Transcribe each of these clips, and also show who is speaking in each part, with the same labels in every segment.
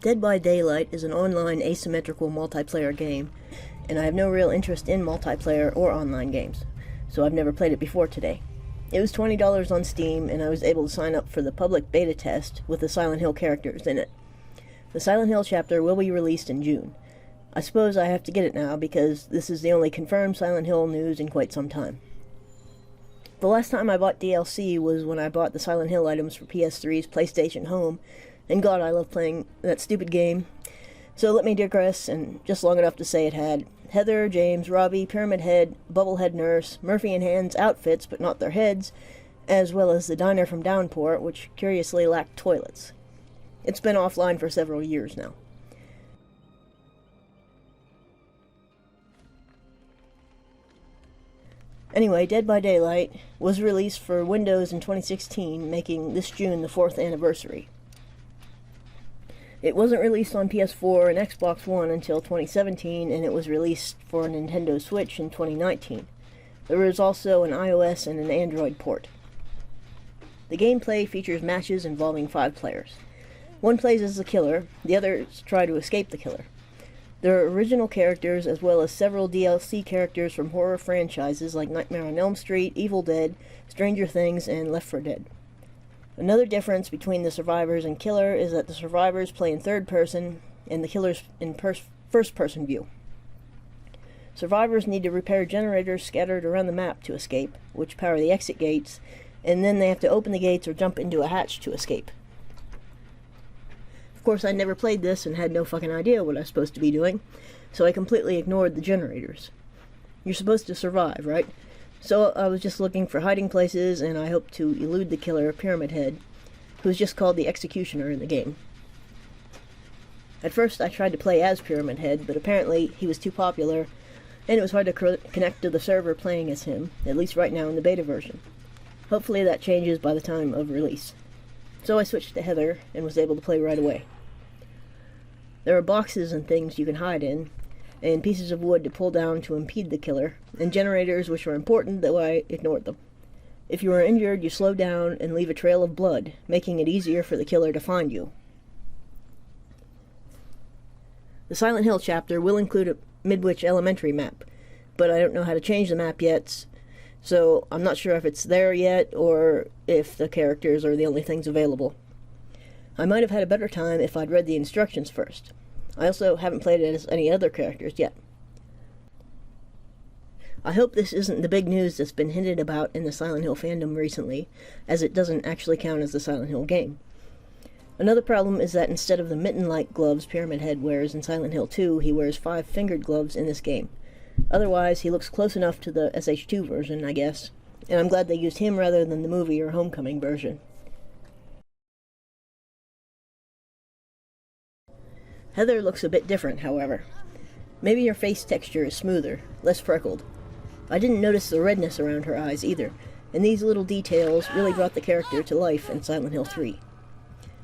Speaker 1: Dead by Daylight is an online asymmetrical multiplayer game, and I have no real interest in multiplayer or online games, so I've never played it before today. It was $20 on Steam, and I was able to sign up for the public beta test with the Silent Hill characters in it. The Silent Hill chapter will be released in June. I suppose I have to get it now because this is the only confirmed Silent Hill news in quite some time. The last time I bought DLC was when I bought the Silent Hill items for PS3's PlayStation Home, and God, I love playing that stupid game. So let me digress, and just long enough to say it had Heather, James, Robbie, Pyramid Head, Bubblehead Nurse, Murphy and Hand's outfits but not their heads, as well as the diner from Downport, which curiously lacked toilets. It's been offline for several years now. Anyway, Dead by Daylight was released for Windows in 2016, making this June the 4th anniversary. It wasn't released on PS4 and Xbox One until 2017, and it was released for a Nintendo Switch in 2019. There was also an iOS and an Android port. The gameplay features matches involving 5 players. One plays as the killer, the others try to escape the killer. There are original characters as well as several DLC characters from horror franchises like Nightmare on Elm Street, Evil Dead, Stranger Things, and Left 4 Dead. Another difference between the survivors and killer is that the survivors play in third person and the killers in first person view. Survivors need to repair generators scattered around the map to escape, which power the exit gates, and then they have to open the gates or jump into a hatch to escape. Of course, I never played this and had no fucking idea what I was supposed to be doing, so I completely ignored the generators. You're supposed to survive, right? So I was just looking for hiding places, and I hoped to elude the killer, Pyramid Head, who's just called the Executioner in the game. At first I tried to play as Pyramid Head, but apparently he was too popular, and it was hard to connect to the server playing as him, at least right now in the beta version. Hopefully that changes by the time of release. So I switched to Heather, and was able to play right away. There are boxes and things you can hide in, and pieces of wood to pull down to impede the killer, and generators which are important, though I ignored them. If you are injured, you slow down and leave a trail of blood, making it easier for the killer to find you. The Silent Hill chapter will include a Midwich Elementary map, but I don't know how to change the map yet, so I'm not sure if it's there yet, or if the characters are the only things available. I might have had a better time if I'd read the instructions first. I also haven't played it as any other characters yet. I hope this isn't the big news that's been hinted about in the Silent Hill fandom recently, as it doesn't actually count as the Silent Hill game. Another problem is that instead of the mitten-like gloves Pyramid Head wears in Silent Hill 2, he wears 5-fingered gloves in this game. Otherwise, he looks close enough to the SH2 version, I guess, and I'm glad they used him rather than the movie or Homecoming version. Heather looks a bit different, however. Maybe her face texture is smoother, less freckled. I didn't notice the redness around her eyes either, and these little details really brought the character to life in Silent Hill 3.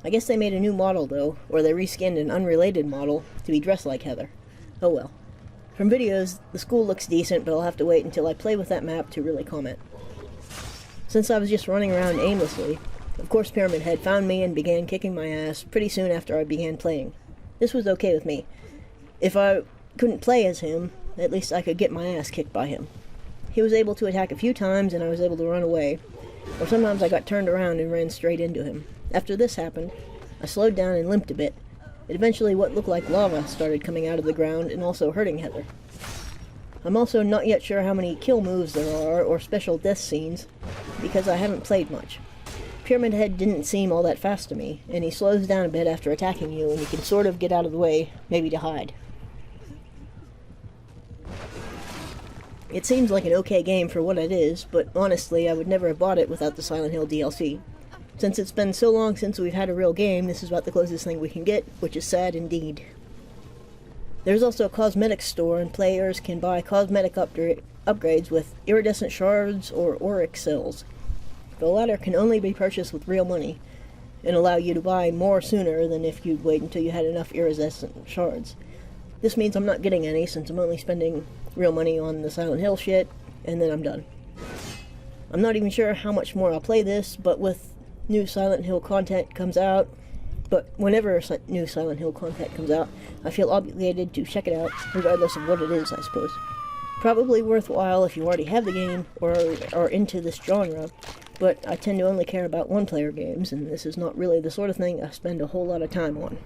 Speaker 1: I guess they made a new model, though, or they reskinned an unrelated model to be dressed like Heather. Oh well. From videos, the school looks decent, but I'll have to wait until I play with that map to really comment. Since I was just running around aimlessly, of course Pyramid Head found me and began kicking my ass pretty soon after I began playing. This was okay with me. If I couldn't play as him, at least I could get my ass kicked by him. He was able to attack a few times and I was able to run away, or sometimes I got turned around and ran straight into him. After this happened, I slowed down and limped a bit. Eventually what looked like lava started coming out of the ground and also hurting Heather. I'm also not yet sure how many kill moves there are or special death scenes, because I haven't played much. Pyramid Head didn't seem all that fast to me, and he slows down a bit after attacking you and you can sort of get out of the way, maybe to hide. It seems like an okay game for what it is, but honestly I would never have bought it without the Silent Hill DLC. Since it's been so long since we've had a real game, this is about the closest thing we can get, which is sad indeed. There's also a cosmetics store, and players can buy cosmetic upgrades with iridescent shards or auric cells. The latter can only be purchased with real money, and allow you to buy more sooner than if you'd wait until you had enough iridescent shards. This means I'm not getting any, since I'm only spending real money on the Silent Hill shit, and then I'm done. I'm not even sure how much more I'll play this, but with new Silent Hill content comes out, But whenever a new Silent Hill content comes out, I feel obligated to check it out, regardless of what it is, I suppose. Probably worthwhile if you already have the game or are into this genre, but I tend to only care about one-player games, and this is not really the sort of thing I spend a whole lot of time on.